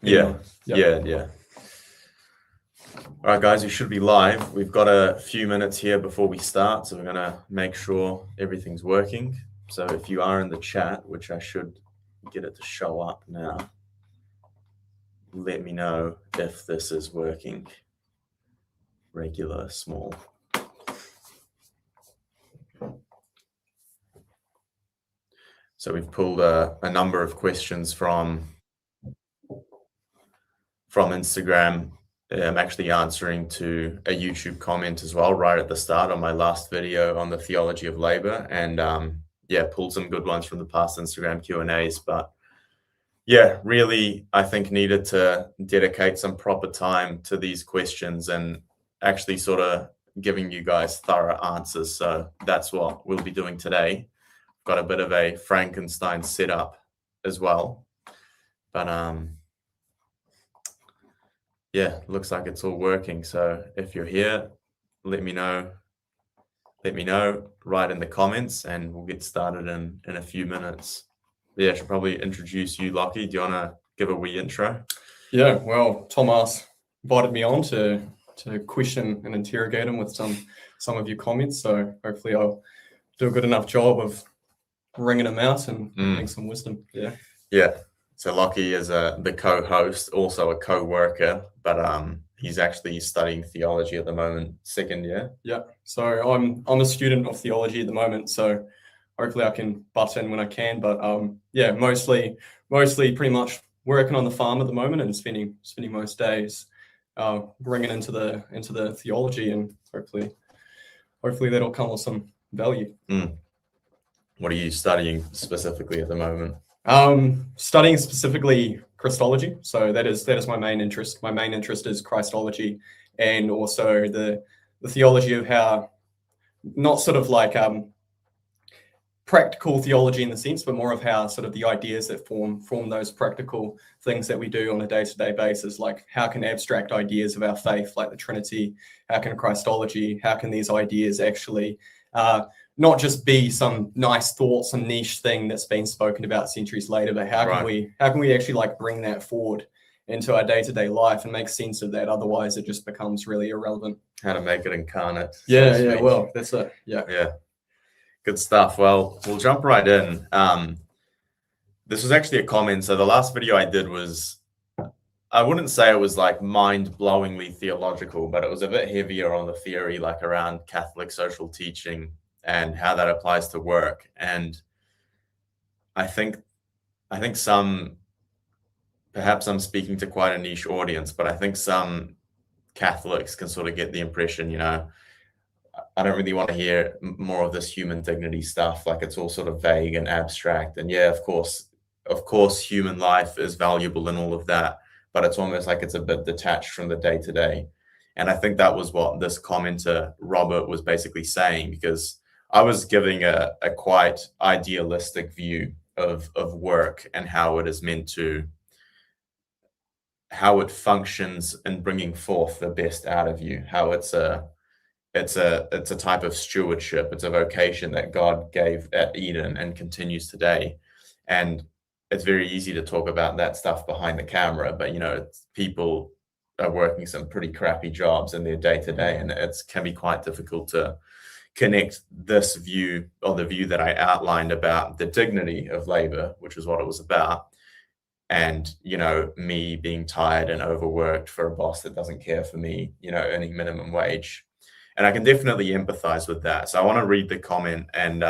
Yeah. Yep. Yeah. All right, guys, we should be live. We've got a few minutes here before we start, so we're going to make sure everything's working. So if you are in the chat, which I should get it to show up now, let me know if this is working. Regular, small. So we've pulled a number of questions from Instagram. I'm actually answering to a YouTube comment as well right at the start on my last video on the theology of labor, and pulled some good ones from the past Instagram Q&As. But yeah, really, I think needed to dedicate some proper time to these questions and actually sort of giving you guys thorough answers. So that's what we'll be doing today. Got a bit of a Frankenstein setup as well, but yeah, looks like it's all working. So if you're here, let me know. Let me know, write in the comments, and we'll get started in a few minutes. Yeah, I should probably introduce you, Lockie. Do you want to give a wee intro? Yeah, well, Tomas invited me on to question and interrogate him with some of your comments. So hopefully I'll do a good enough job of ringing him out and getting some wisdom. Yeah. Yeah. So Lockie is the co-host, also a co-worker, but he's actually studying theology at the moment, second year. Yeah. So I'm a student of theology at the moment. So hopefully I can butt in when I can. But yeah, mostly pretty much working on the farm at the moment and spending most days bringing into the theology, and hopefully that'll come with some value. What are you studying specifically at the moment? Studying specifically Christology. So that is my main interest. My main interest is Christology, and also the theology of how, not sort of like practical theology in the sense, but more of how sort of the ideas that form those practical things that we do on a day-to-day basis. Like, how can abstract ideas of our faith, like the Trinity, how can Christology, how can these ideas actually not just be some nice thought, some niche thing that's been spoken about centuries later, but how can we actually like bring that forward into our day-to-day life and make sense of that? Otherwise, it just becomes really irrelevant. How to make it incarnate. Yeah. Well, that's it. Yeah. Good stuff. Well, we'll jump right in. This was actually a comment. So the last video I did was, I wouldn't say it was like mind-blowingly theological, but it was a bit heavier on the theory, like around Catholic social teaching and how that applies to work. And I think perhaps I'm speaking to quite a niche audience, but I think some Catholics can sort of get the impression, I don't really want to hear more of this human dignity stuff. Like, it's all sort of vague and abstract. And yeah, of course, human life is valuable and all of that, but it's almost like it's a bit detached from the day-to-day. And I think that was what this commenter, Robert, was basically saying, because I was giving a quite idealistic view of work and how it is meant to, how it functions in bringing forth the best out of you, how it's a type of stewardship. It's a vocation that God gave at Eden and continues today. And it's very easy to talk about that stuff behind the camera, but people are working some pretty crappy jobs in their day-to-day, and it can be quite difficult to connect this view, or the view that I outlined about the dignity of labor, which is what it was about, and me being tired and overworked for a boss that doesn't care for me, earning minimum wage. And I can definitely empathize with that. So I want to read the comment and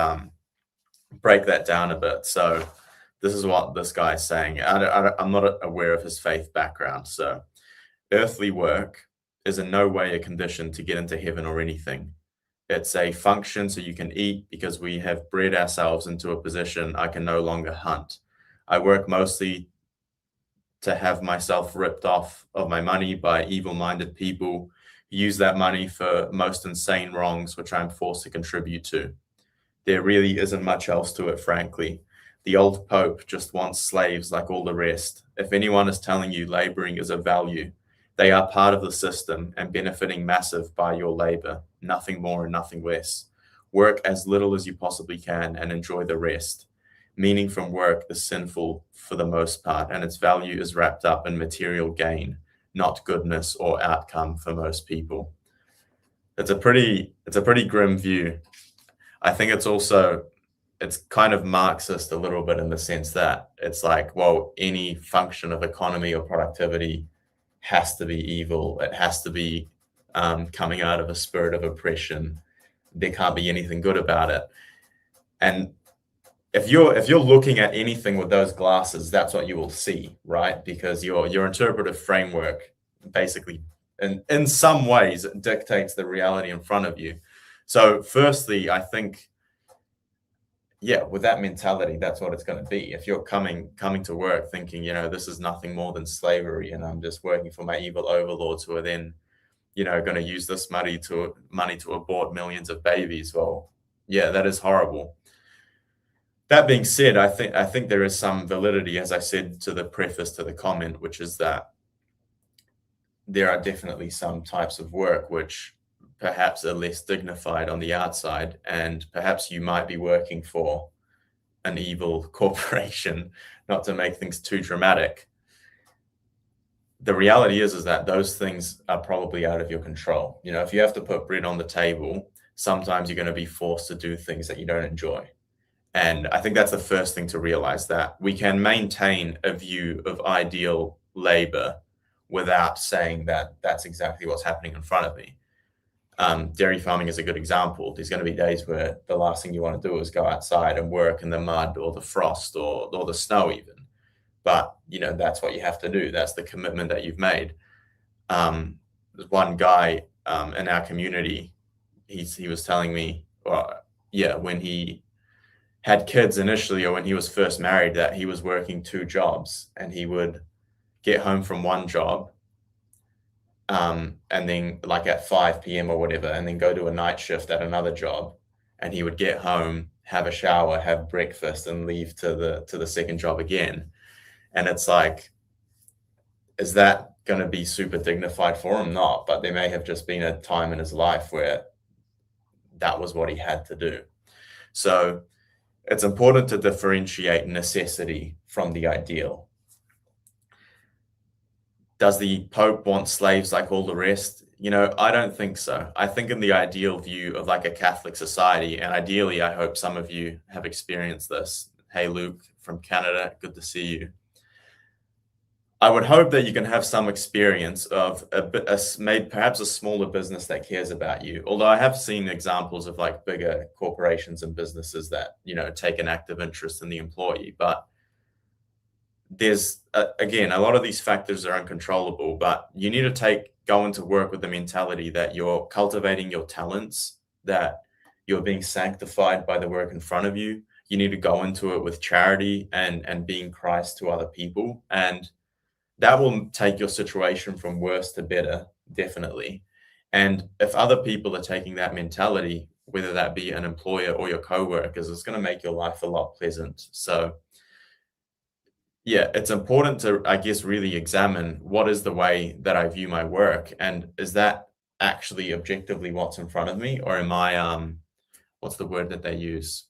break that down a bit. So this is what this guy is saying. I'm not aware of his faith background. So, earthly work is in no way a condition to get into heaven or anything. It's a function so you can eat, because we have bred ourselves into a position I can no longer hunt. I work mostly to have myself ripped off of my money by evil-minded people who use that money for most insane wrongs, which I'm forced to contribute to. There really isn't much else to it, frankly. The old Pope just wants slaves like all the rest. If anyone is telling you laboring is a value, they are part of the system and benefiting massive by your labor, nothing more and nothing less. Work as little as you possibly can and enjoy the rest. meaning from work is sinful for the most part, and its value is wrapped up in material gain, not goodness or outcome for most people. It's a pretty grim view. I think it's kind of Marxist a little bit in the sense that it's like, well, any function of economy or productivity has to be evil. It has to be coming out of a spirit of oppression. There can't be anything good about it. And if you're looking at anything with those glasses, that's what you will see, right? Because your interpretive framework basically, in some ways, dictates the reality in front of you. So firstly, I think, yeah, with that mentality, that's what it's going to be. If you're coming to work thinking, this is nothing more than slavery, and I'm just working for my evil overlords who are then, going to use this money to abort millions of babies. Well, yeah, that is horrible. That being said, I think there is some validity, as I said to the preface to the comment, which is that there are definitely some types of work which perhaps are less dignified on the outside, and perhaps you might be working for an evil corporation, not to make things too dramatic. The reality is that those things are probably out of your control. If you have to put bread on the table, sometimes you're going to be forced to do things that you don't enjoy. And I think that's the first thing to realize, that we can maintain a view of ideal labor without saying that that's exactly what's happening in front of me. Dairy farming is a good example. There's going to be days where the last thing you want to do is go outside and work in the mud or the frost or the snow even. But, that's what you have to do. That's the commitment that you've made. There's one guy in our community, he was telling me, when he had kids initially, or when he was first married, that he was working 2 jobs, and he would get home from one job and then like at 5 p.m. or whatever, and then go to a night shift at another job, and he would get home, have a shower, have breakfast, and leave to the second job again. And it's like, is that going to be super dignified for him? Not, but there may have just been a time in his life where that was what he had to do. So it's important to differentiate necessity from the ideal. Does the Pope want slaves like all the rest? I don't think so. I think in the ideal view of like a Catholic society, and ideally, I hope some of you have experienced this. Hey, Luke from Canada, good to see you. I would hope that you can have some experience of perhaps a smaller business that cares about you. Although I have seen examples of like bigger corporations and businesses that, take an active interest in the employee. But there's, again, a lot of these factors are uncontrollable, but you need to go into work with the mentality that you're cultivating your talents, that you're being sanctified by the work in front of you. You need to go into it with charity and being Christ to other people. And that will take your situation from worse to better, definitely. And if other people are taking that mentality, whether that be an employer or your coworkers, it's going to make your life a lot pleasant. So yeah, it's important to, I guess, really examine what is the way that I view my work, and is that actually objectively what's in front of me, or am I what's the word that they use?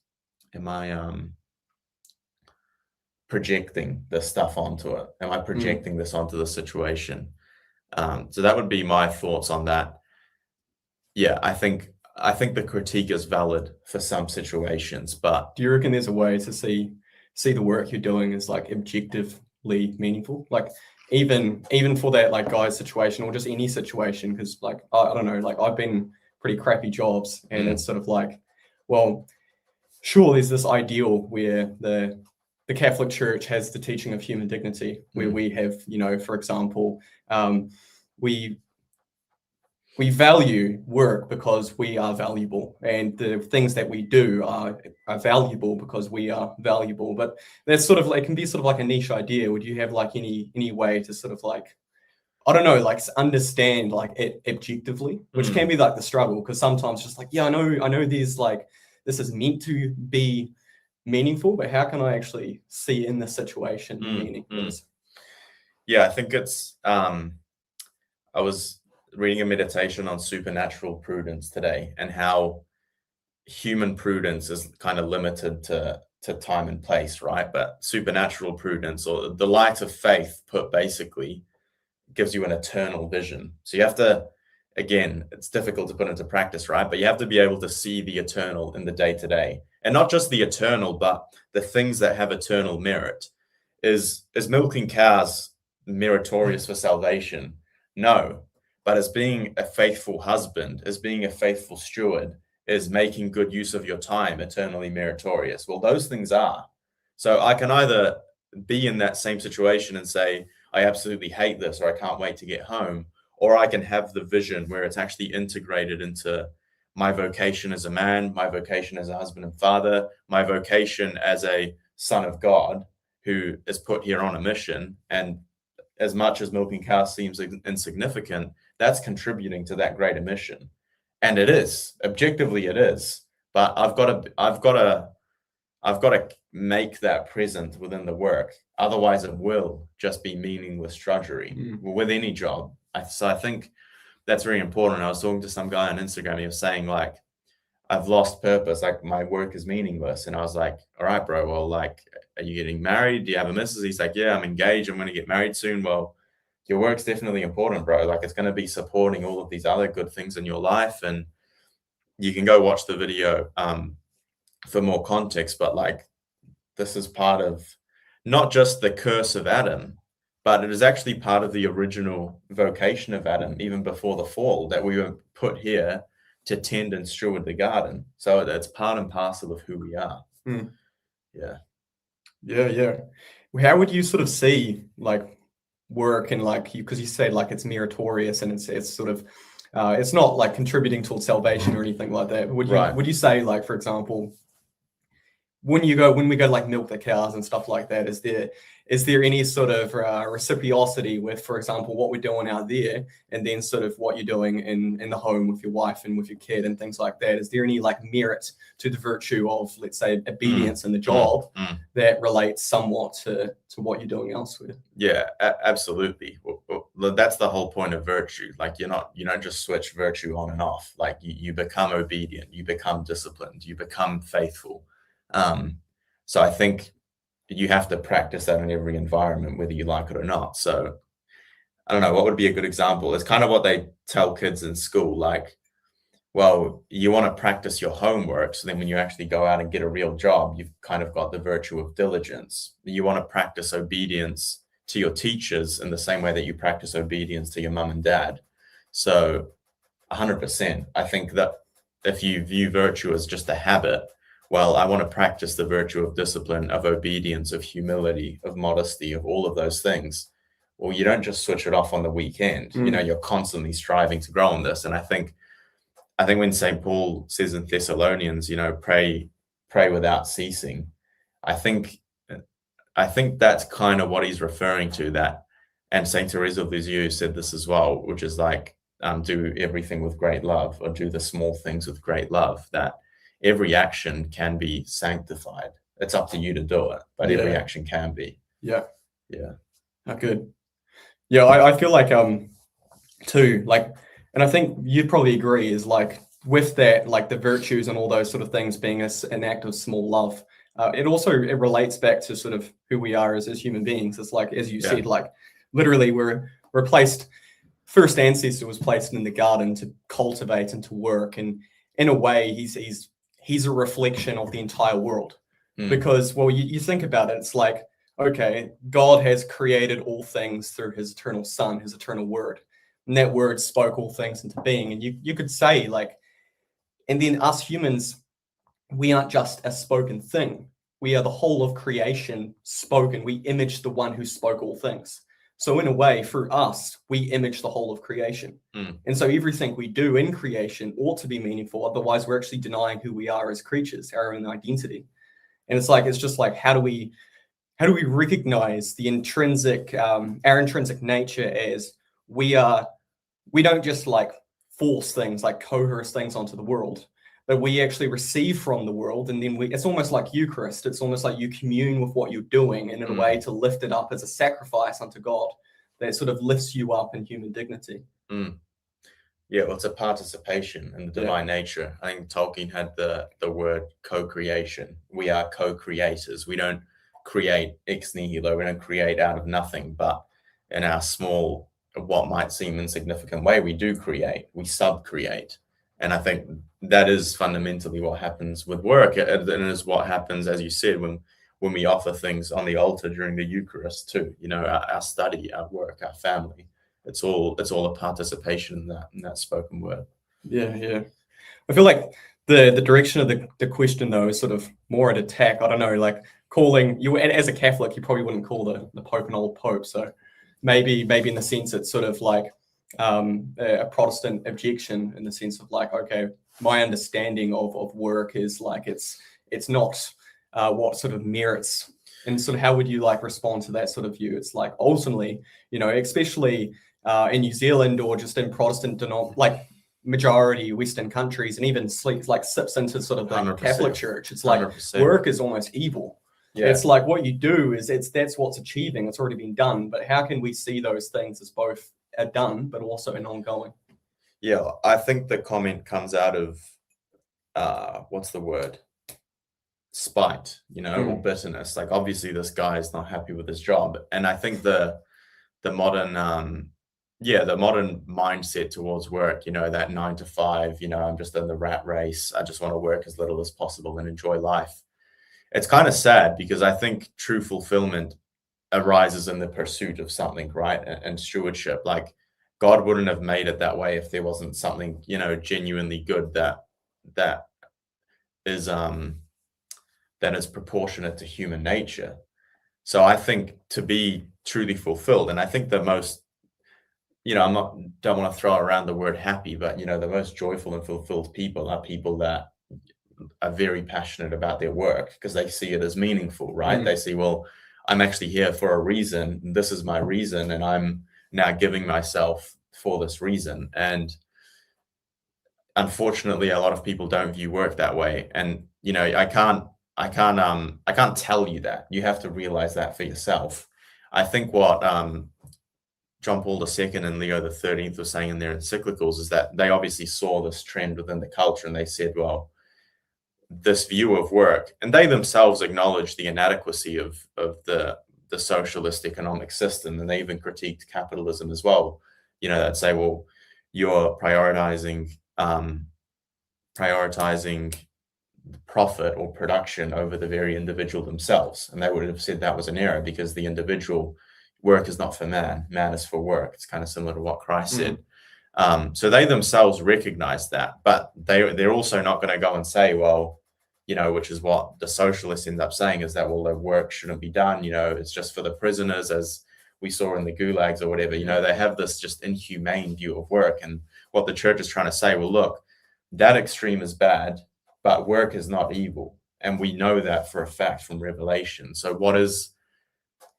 Am I projecting this stuff onto it? Am I projecting this onto the situation? So that would be my thoughts on that. Yeah, I think the critique is valid for some situations, but do you reckon there's a way to see the work you're doing as like objectively meaningful? Like even for that like guy's situation, or just any situation, because like I don't know, like I've been pretty crappy jobs, and it's sort of like, well, sure, there's this ideal where the Catholic Church has the teaching of human dignity, where we have, for example, we value work because we are valuable, and the things that we do are valuable because we are valuable. But that's sort of like, can be sort of like a niche idea. Would you have like any way to sort of like, I don't know, like understand like it objectively, which can be like the struggle, because sometimes just like, yeah, I know there's like, this is meant to be meaningful, but how can I actually see in this situation meaning? Yeah, I think it's I was reading a meditation on supernatural prudence today, and how human prudence is kind of limited to to time and place, right? But supernatural prudence, or the light of faith put basically, gives you an eternal vision. So you have to, again, it's difficult to put into practice, right? But you have to be able to see the eternal in the day-to-day. And not just the eternal, but the things that have eternal merit. Is milking cows meritorious for salvation? No. But as being a faithful husband, as being a faithful steward, is making good use of your time eternally meritorious. Well, those things are. So I can either be in that same situation and say, I absolutely hate this, or I can't wait to get home, or I can have the vision where it's actually integrated into my vocation as a man, my vocation as a husband and father, my vocation as a son of God who is put here on a mission. And as much as milking cows seems insignificant, that's contributing to that greater mission. And it is, objectively it is, but I've got to make that present within the work. Otherwise it will just be meaningless drudgery with any job. So I think that's very important. I was talking to some guy on Instagram, he was saying, like, I've lost purpose, like my work is meaningless. And I was like, all right, bro, well, like, are you getting married? Do you have a missus? He's like, yeah, I'm engaged, I'm going to get married soon. Well, your work's definitely important, bro. Like, it's going to be supporting all of these other good things in your life. And you can go watch the video for more context, but like, this is part of not just the curse of Adam, but it is actually part of the original vocation of Adam, even before the fall, that we were put here to tend and steward the garden. So it's part and parcel of who we are. Yeah. How would you sort of see like work and like you, because you say like it's meritorious and it's sort of it's not like contributing towards salvation or anything like that. Would you say, like, for example, when we go like milk the cows and stuff like that, is there any sort of reciprocity with, for example, what we're doing out there and then sort of what you're doing in the home with your wife and with your kid and things like that? Is there any like merit to the virtue of, let's say, obedience in the job that relates somewhat to what you're doing elsewhere? Yeah, absolutely. Well, that's the whole point of virtue. Like, you don't just switch virtue on and off. Like you become obedient, you become disciplined, you become faithful. So I think you have to practice that in every environment, whether you like it or not. So I don't know, what would be a good example? It's kind of what they tell kids in school, like, well, you want to practice your homework, so then when you actually go out and get a real job, you've kind of got the virtue of diligence. You want to practice obedience to your teachers in the same way that you practice obedience to your mum and dad. So 100%, I think that if you view virtue as just a habit, well, I want to practice the virtue of discipline, of obedience, of humility, of modesty, of all of those things. Well, you don't just switch it off on the weekend. You're constantly striving to grow in this. And I think when St. Paul says in Thessalonians, pray without ceasing, I think that's kind of what he's referring to, that. And St. Teresa of Lisieux said this as well, which is like, do everything with great love, or do the small things with great love, that every action can be sanctified. It's up to you to do it, but every action can be. Yeah. Oh, good. Yeah, I feel like too, like, and I think you'd probably agree, is like with that, like the virtues and all those sort of things being an act of small love, it relates back to sort of who we are as human beings. It's like, as you said, like literally we're placed, first ancestor was placed in the garden to cultivate and to work, and in a way he's a reflection of the entire world. Because, well, you think about it, it's like, okay, God has created all things through his eternal Son, his eternal word. And that word spoke all things into being. And you could say, like, and then us humans, we aren't just a spoken thing. We are the whole of creation spoken. We image the one who spoke all things. So in a way, for us, we image the whole of creation. And so everything we do in creation ought to be meaningful. Otherwise, we're actually denying who we are as creatures, our own identity. And it's just like, how do we recognize the intrinsic, our intrinsic nature as we don't just like force things, like coerce things onto the world, but we actually receive from the world. And then it's almost like Eucharist. It's almost like you commune with what you're doing, and in a way to lift it up as a sacrifice unto God that sort of lifts you up in human dignity. Yeah, well, it's a participation in the divine nature. I think Tolkien had the word co-creation. We are co-creators. We don't create ex nihilo. We don't create out of nothing, but in our small, what might seem insignificant way, we do create. We sub-create. And I think that is fundamentally what happens with work. And it is what happens, as you said, when we offer things on the altar during the Eucharist too. You know, our study, our work, our family. It's all a participation in that spoken word. Yeah. I feel like the direction of the question though is sort of more an attack. I don't know, like calling you, and as a Catholic, you probably wouldn't call the Pope an old Pope. So maybe in the sense it's sort of like a Protestant objection in the sense of like, okay, my understanding of work is like it's not what sort of merits, and sort of how would you like respond to that sort of view? It's like ultimately, you know, especially in New Zealand or just in Protestant like majority Western countries, and even sips into sort of the 100%. Catholic Church. It's like 100%. work is almost evil. Yeah. It's like what you do is that's what's achieving. It's already been done. But how can we see those things as both are done, but also an ongoing? Yeah, I think the comment comes out of what's the word? Spite, you know, or bitterness. Like obviously this guy is not happy with his job. And I think the modern the modern mindset towards work, you know, that 9 to 5, you know, I'm just in the rat race. I just want to work as little as possible and enjoy life. It's kind of sad because I think true fulfillment arises in the pursuit of something, right? And stewardship. Like God wouldn't have made it that way if there wasn't something, you know, genuinely good that is proportionate to human nature. So I think to be truly fulfilled, and I think the most, you know, don't want to throw around the word happy, but you know, the most joyful and fulfilled people are people that are very passionate about their work because they see it as meaningful, right? They see, well, I'm actually here for a reason. This is my reason, and I'm now giving myself for this reason. And unfortunately, a lot of people don't view work that way. And you know, I can't tell you that. You have to realize that for yourself. I think what John Paul II and Leo XIII were saying in their encyclicals is that they obviously saw this trend within the culture, and they said, well, this view of work, and they themselves acknowledge the inadequacy of the socialist economic system, and they even critiqued capitalism as well. You know, that say, well, you're prioritizing profit or production over the very individual themselves, and they would have said that was an error because the individual work is not for man is for work. It's kind of similar to what Christ said. So they themselves recognize that, but they're also not going to go and say, well, you know, which is what the socialists end up saying, is that, well, the work shouldn't be done, you know, it's just for the prisoners, as we saw in the gulags or whatever. You know, they have this just inhumane view of work. And what the church is trying to say, well, look, that extreme is bad, but work is not evil. And we know that for a fact from Revelation. So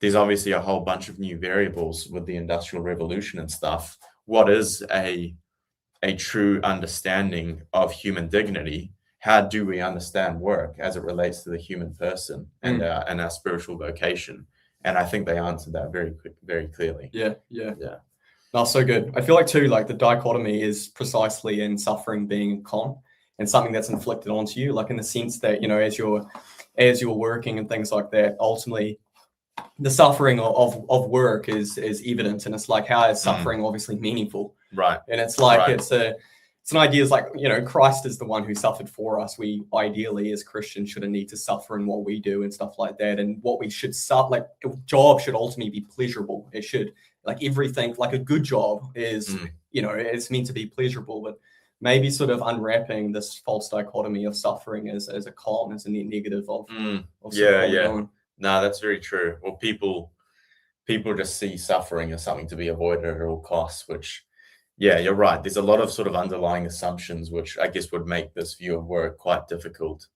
there's obviously a whole bunch of new variables with the Industrial Revolution and stuff. What is a true understanding of human dignity? How do we understand work as it relates to the human person and our spiritual vocation? And I think they answered that very clearly. Yeah. No, so good. I feel like too, like the dichotomy is precisely in suffering being con and something that's inflicted onto you, like in the sense that, you know, as you're working and things like that, ultimately the suffering of work is evident, and it's like, how is suffering obviously meaningful, right? And it's like it's an idea, is like, you know, Christ is the one who suffered for us. We ideally as Christians shouldn't need to suffer in what we do and stuff like that. And what we should like a job should ultimately be pleasurable. It should, like everything, like a good job is, you know, it's meant to be pleasurable, but maybe sort of unwrapping this false dichotomy of suffering as a con, as a net negative of No, that's very true. Well, people just see suffering as something to be avoided at all costs, which, yeah, you're right. There's a lot of sort of underlying assumptions, which I guess would make this view of work quite difficult.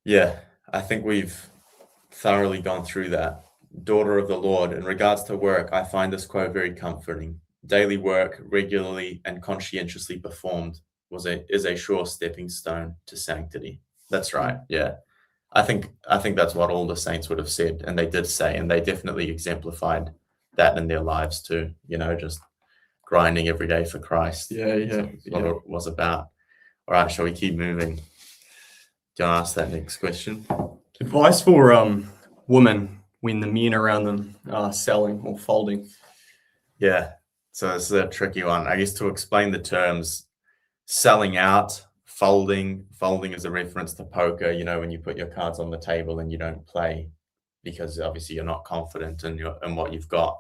Yeah, I think we've thoroughly gone through that. Daughter of the Lord, in regards to work, I find this quote very comforting. Daily work, regularly and conscientiously performed, is a sure stepping stone to sanctity. That's right. Yeah. I think that's what all the saints would have said, and they did say, and they definitely exemplified that in their lives too. You know, just grinding every day for Christ. Yeah. That's what it was about. All right, shall we keep moving? Do you want to ask that next question? Advice for women when the men around them are selling or folding. Yeah, so this is a tricky one. I guess to explain the terms, selling out, folding is a reference to poker, you know, when you put your cards on the table and you don't play because obviously you're not confident in what you've got.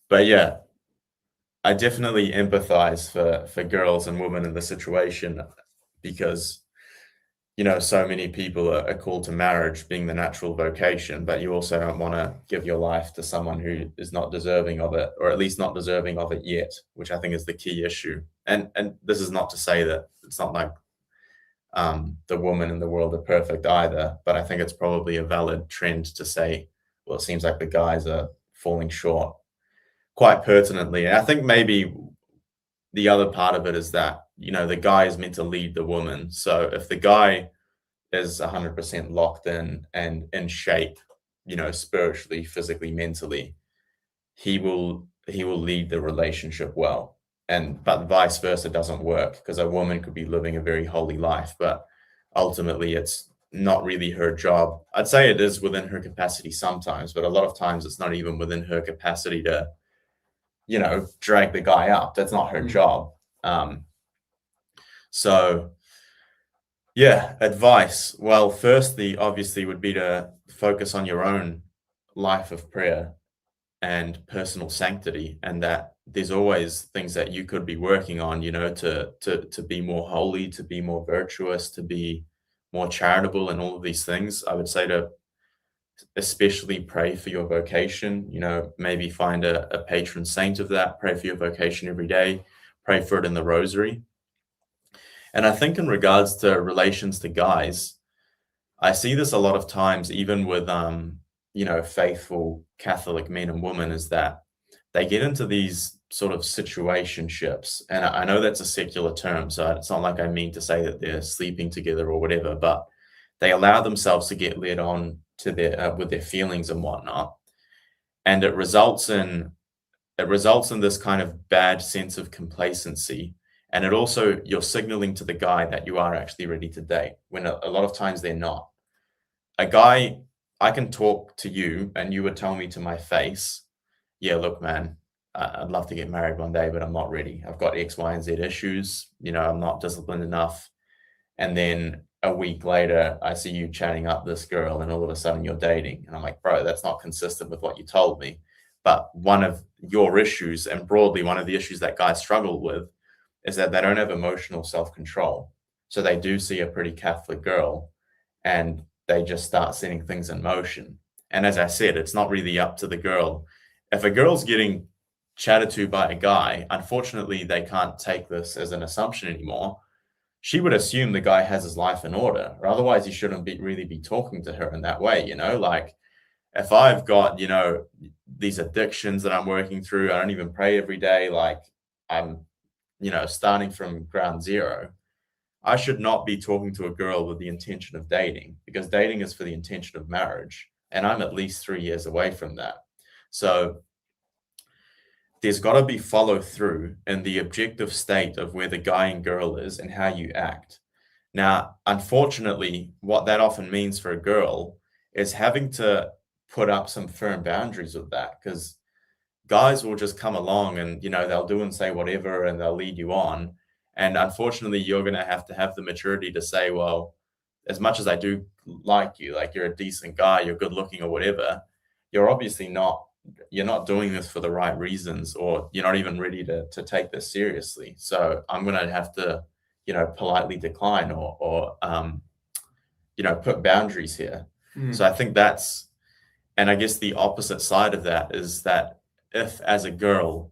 But yeah, I definitely empathize for girls and women in the situation because, you know, so many people are called to marriage being the natural vocation, but you also don't want to give your life to someone who is not deserving of it, or at least not deserving of it yet, which I think is the key issue. And this is not to say that it's not like the women in the world are perfect either, but I think it's probably a valid trend to say, well, it seems like the guys are falling short quite pertinently. And I think maybe the other part of it is that, you know, the guy is meant to lead the woman. So if the guy is 100% locked in and in shape, you know, spiritually, physically, mentally, he will lead the relationship well. But vice versa doesn't work, because a woman could be living a very holy life, but ultimately it's not really her job. I'd say it is within her capacity sometimes, but a lot of times it's not even within her capacity to, you know, drag the guy up. That's not her job. So yeah, advice. Well, firstly, obviously, would be to focus on your own life of prayer and personal sanctity, and that there's always things that you could be working on, you know, to be more holy, to be more virtuous, to be more charitable, and all of these things. I would say to especially pray for your vocation, you know, maybe find a patron saint of that, pray for your vocation every day, pray for it in the rosary. And I think in regards to relations to guys, I see this a lot of times, even with, you know, faithful Catholic men and women, is that they get into these sort of situationships. And I know that's a secular term, so it's not like I mean to say that they're sleeping together or whatever, but they allow themselves to get led on to their with their feelings and whatnot. And it results in this kind of bad sense of complacency. And it also, you're signaling to the guy that you are actually ready to date, when a lot of times they're not. A guy, I can talk to you and you would tell me to my face, yeah, look, man, I'd love to get married one day, but I'm not ready. I've got X, Y, and Z issues. You know, I'm not disciplined enough. And then a week later, I see you chatting up this girl and all of a sudden you're dating. And I'm like, bro, that's not consistent with what you told me. But one of your issues, and broadly one of the issues that guys struggle with, is that they don't have emotional self-control. So they do see a pretty Catholic girl and they just start setting things in motion. And as I said, it's not really up to the girl. If a girl's getting chatted to by a guy, unfortunately, they can't take this as an assumption anymore. She would assume the guy has his life in order, or otherwise he shouldn't really be talking to her in that way, you know? Like, if I've got, you know, these addictions that I'm working through, I don't even pray every day, like I'm, you know, starting from ground zero, I should not be talking to a girl with the intention of dating, because dating is for the intention of marriage. And I'm at least 3 years away from that. So there's got to be follow through in the objective state of where the guy and girl is and how you act. Now, unfortunately, what that often means for a girl is having to put up some firm boundaries with that, because guys will just come along and, you know, they'll do and say whatever and they'll lead you on. And unfortunately, you're going to have the maturity to say, well, as much as I do like you, like you're a decent guy, you're good looking or whatever, you're obviously not, you're not doing this for the right reasons, or you're not even ready to take this seriously. So I'm going to have to, you know, politely decline or you know, put boundaries here. So I think that's, and I guess the opposite side of that is that if as a girl,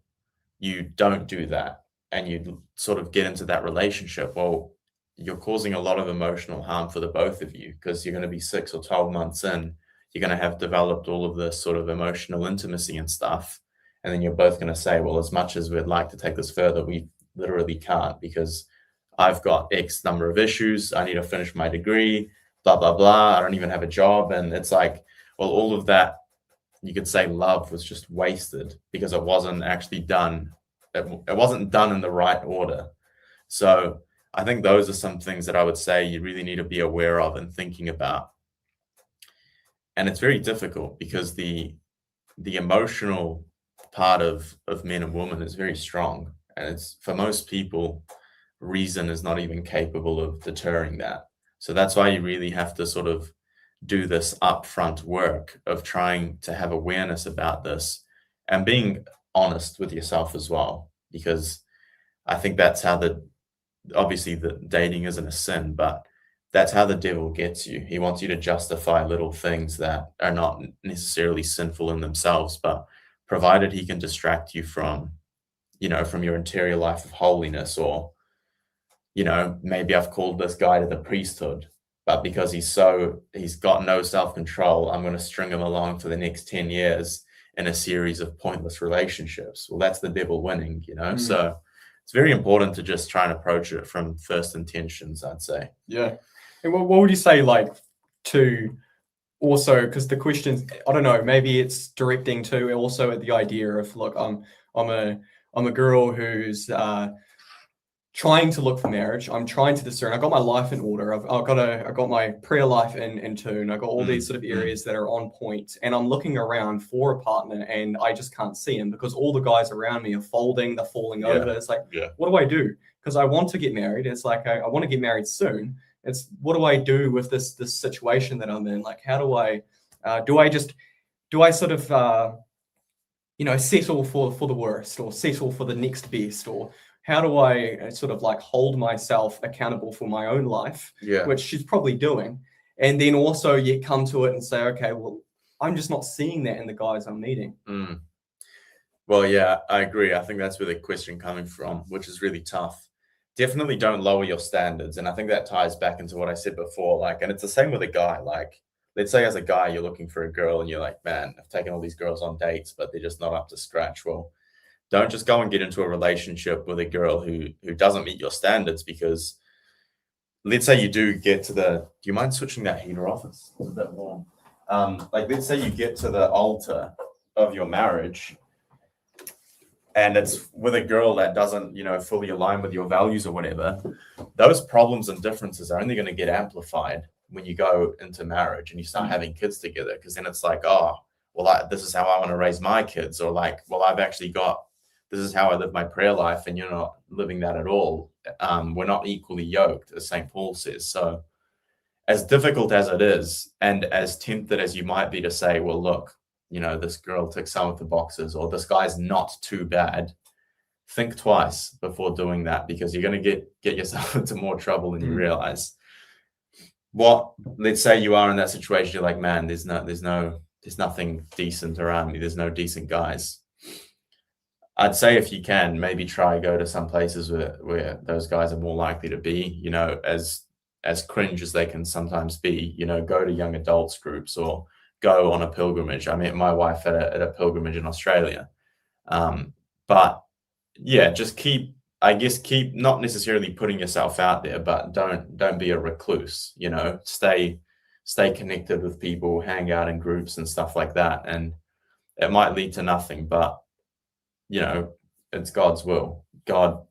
you don't do that and you sort of get into that relationship, well, you're causing a lot of emotional harm for the both of you, because you're going to be 6 or 12 months in, you're going to have developed all of this sort of emotional intimacy and stuff. And then you're both going to say, well, as much as we'd like to take this further, we literally can't, because I've got X number of issues. I need to finish my degree, blah, blah, blah. I don't even have a job. And it's like, well, all of that, you could say love was just wasted because it wasn't actually done it wasn't done in the right order. So I think those are some things that I would say you really need to be aware of and thinking about. And it's very difficult because the emotional part of men and women is very strong, and it's, for most people, reason is not even capable of deterring that. So that's why you really have to sort of do this upfront work of trying to have awareness about this and being honest with yourself as well, because I think that's how obviously the dating isn't a sin, but that's how the devil gets you. He wants you to justify little things that are not necessarily sinful in themselves, but provided he can distract you from, from your interior life of holiness, or, maybe I've called this guy to the priesthood, but because he's got no self-control, I'm going to string him along for the next 10 years in a series of pointless relationships. Well, that's the devil winning, So it's very important to just try and approach it from first intentions, I'd say. Yeah. And what would you say, like, to also, because the question, I don't know, maybe it's directing to also at the idea of, look, I'm a girl who's trying to look for marriage. I'm trying to discern. I got my life in order. I've got my prayer life in tune. I got all these sort of areas that are on point, and I'm looking around for a partner, and I just can't see him because all the guys around me are folding. They're falling over. It's like, what do I do? Because I want to get married. It's like I want to get married soon. It's, what do I do with this situation that I'm in? Like, how do I sort of settle for the worst, or settle for the next best, or how do I sort of like hold myself accountable for my own life, which she's probably doing, and then also yet come to it and say, okay, well, I'm just not seeing that in the guys I'm meeting. Well, yeah, I agree. I think that's where the question coming from, which is really tough. Definitely don't lower your standards. And I think that ties back into what I said before. Like, and it's the same with a guy. Like, let's say as a guy, you're looking for a girl and you're like, man, I've taken all these girls on dates, but they're just not up to scratch. Well, don't just go and get into a relationship with a girl who doesn't meet your standards, because let's say you do get to do you mind switching that heater off? It's a bit warm. Like, let's say you get to the altar of your marriage, and it's with a girl that doesn't, fully align with your values or whatever. Those problems and differences are only going to get amplified when you go into marriage and you start having kids together, because then it's like, oh, well, this is how I want to raise my kids, or like, well, this is how I live my prayer life, and you're not living that at all. We're not equally yoked, as St. Paul says. So as difficult as it is, and as tempted as you might be to say, well, look, this girl ticks some of the boxes, or this guy's not too bad, think twice before doing that, because you're going to get yourself into more trouble than you realize. Let's say you are in that situation, you're like, man, there's nothing decent around me. There's no decent guys. I'd say if you can, maybe try go to some places where those guys are more likely to be, as cringe as they can sometimes be, go to young adults groups or go on a pilgrimage. I met my wife at a pilgrimage in Australia. But yeah, just keep not necessarily putting yourself out there, but don't be a recluse, stay connected with people, hang out in groups and stuff like that. And it might lead to nothing, but it's God's will. God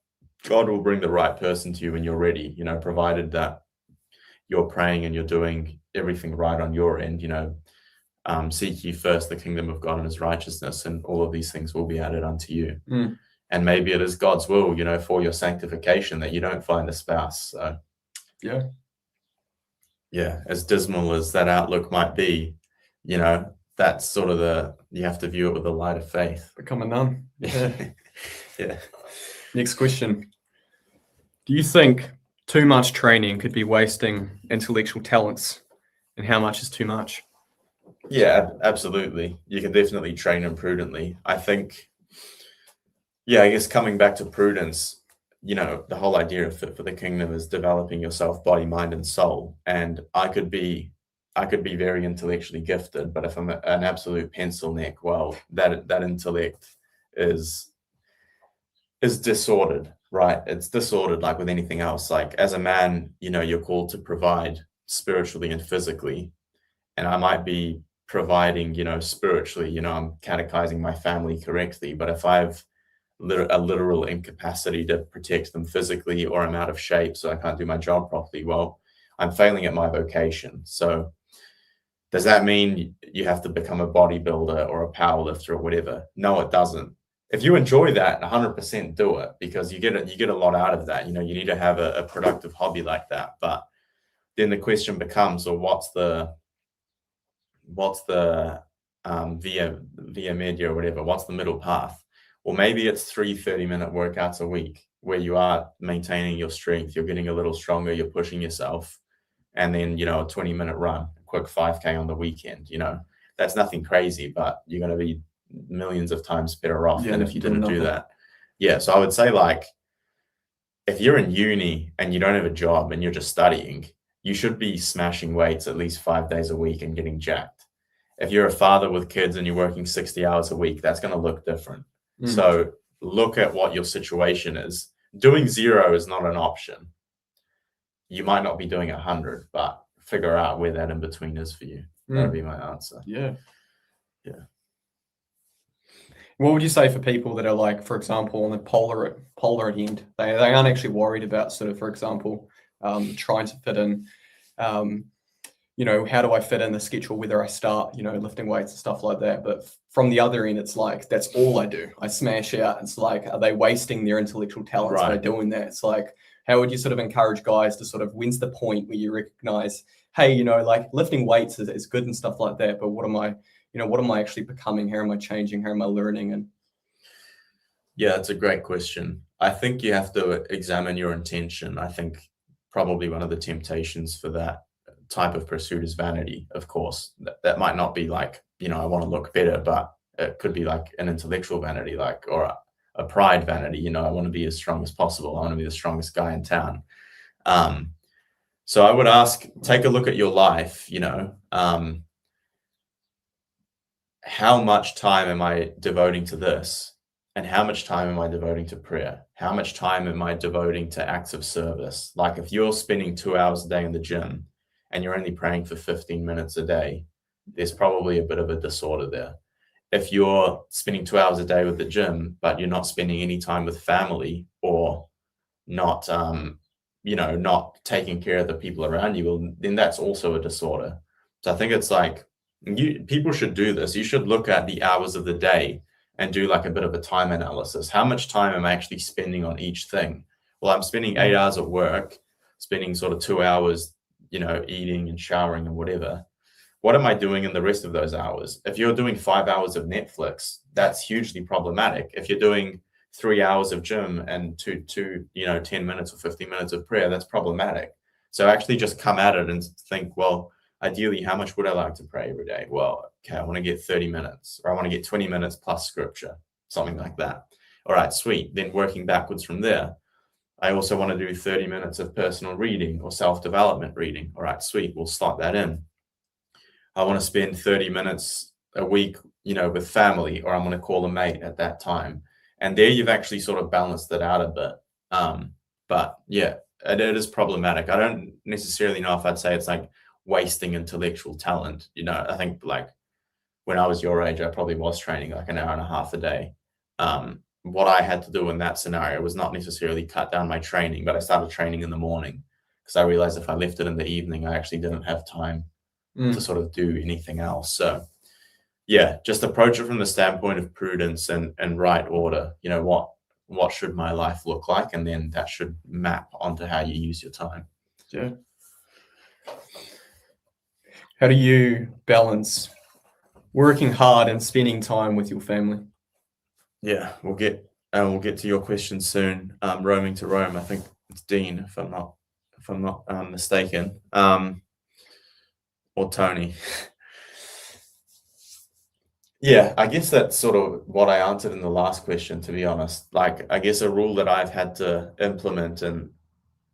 will bring the right person to you when you're ready, provided that you're praying and you're doing everything right on your end. Seek ye first the kingdom of God and his righteousness, and all of these things will be added unto you. And maybe it is God's will, for your sanctification, that you don't find a spouse. So yeah, as dismal as that outlook might be, that's sort of you have to view it with the light of faith. Become a nun. Yeah. Next question. Do you think too much training could be wasting intellectual talents, and how much is too much? Yeah, absolutely. You can definitely train imprudently. I think, I guess coming back to prudence, the whole idea of fit for the kingdom is developing yourself, body, mind, and soul. And I could be very intellectually gifted, but if I'm an absolute pencil neck, well, that intellect is disordered, right? It's disordered like with anything else. Like, as a man, you're called to provide spiritually and physically. And I might be providing, spiritually, I'm catechizing my family correctly. But if I've a literal incapacity to protect them physically, or I'm out of shape, so I can't do my job properly. Well, I'm failing at my vocation. So does that mean you have to become a bodybuilder or a powerlifter or whatever? No, it doesn't. If you enjoy that, 100% do it, because you get a lot out of that. You know, you need to have a productive hobby like that. But then the question becomes, well, what's the via media or whatever? What's the middle path? Well, maybe it's 3 30-minute workouts a week where you are maintaining your strength, you're getting a little stronger, you're pushing yourself, and then, you know, a 20-minute run, a quick 5K on the weekend. You know, that's nothing crazy, but you're going to be millions of times better off than if you didn't do that. Yeah, so I would say, like, if you're in uni and you don't have a job and you're just studying, you should be smashing weights at least 5 days a week and getting jacked. If you're a father with kids and you're working 60 hours a week, that's going to look different. So look at what your situation is. Doing 0 is not an option. You might not be doing 100, but figure out where that in between is for you. That'd be my answer. Yeah. Yeah. What would you say for people that are, like, for example, on the polar end, they aren't actually worried about sort of, for example, trying to fit in, you know, how do I fit in the schedule, whether I start, you know, lifting weights and stuff like that. But from the other end, it's like, that's all I do. I smash out. It's like, are they wasting their intellectual talents by doing that? It's like, how would you sort of encourage guys to sort of, when's the point where you recognize, hey, you know, like, lifting weights is good and stuff like that, but what am I actually becoming? How am I changing? How am I learning? And yeah, it's a great question. I think you have to examine your intention. I think probably one of the temptations for that type of pursuit is vanity, of course. That might not be like, you know, I want to look better, but it could be like an intellectual vanity, like, or a pride vanity. You know, I want to be as strong as possible. I want to be the strongest guy in town. So I would ask, take a look at your life, you know, how much time am I devoting to this? And how much time am I devoting to prayer? How much time am I devoting to acts of service? Like, if you're spending 2 hours a day in the gym and you're only praying for 15 minutes a day, there's probably a bit of a disorder there. If you're spending 2 hours a day with the gym, but you're not spending any time with family, or not, you know, not taking care of the people around you, well, then that's also a disorder. So I think it's like, people should do this. You should look at the hours of the day and do like a bit of a time analysis. How much time am I actually spending on each thing? Well, I'm spending 8 hours at work, spending sort of 2 hours, you know, eating and showering and whatever. What am I doing in the rest of those hours? If you're doing 5 hours of Netflix, that's hugely problematic. If you're doing 3 hours of gym and two, you know, 10 minutes or 15 minutes of prayer, that's problematic. So actually just come at it and think, well, ideally, how much would I like to pray every day? Well, okay, I want to get 30 minutes, or I want to get 20 minutes plus scripture, something like that. All right, sweet. Then working backwards from there, I also want to do 30 minutes of personal reading or self-development reading. All right, sweet. We'll slot that in. I want to spend 30 minutes a week, you know, with family, or I'm going to call a mate at that time. And there you've actually sort of balanced it out a bit. But yeah, it is problematic. I don't necessarily know if I'd say it's like wasting intellectual talent. You know, I think like when I was your age, I probably was training like an hour and a half a day. What I had to do in that scenario was not necessarily cut down my training, but I started training in the morning, because I realized if I left it in the evening, I actually didn't have time to sort of do anything else. So yeah, just approach it from the standpoint of prudence and right order. You know, what should my life look like? And then that should map onto how you use your time. Yeah. How do you balance working hard and spending time with your family? Yeah, we'll get to your question soon. Roaming to Rome, I think it's Dean, if I'm not mistaken, or Tony. Yeah, I guess that's sort of what I answered in the last question, to be honest. Like, I guess a rule that I've had to implement, and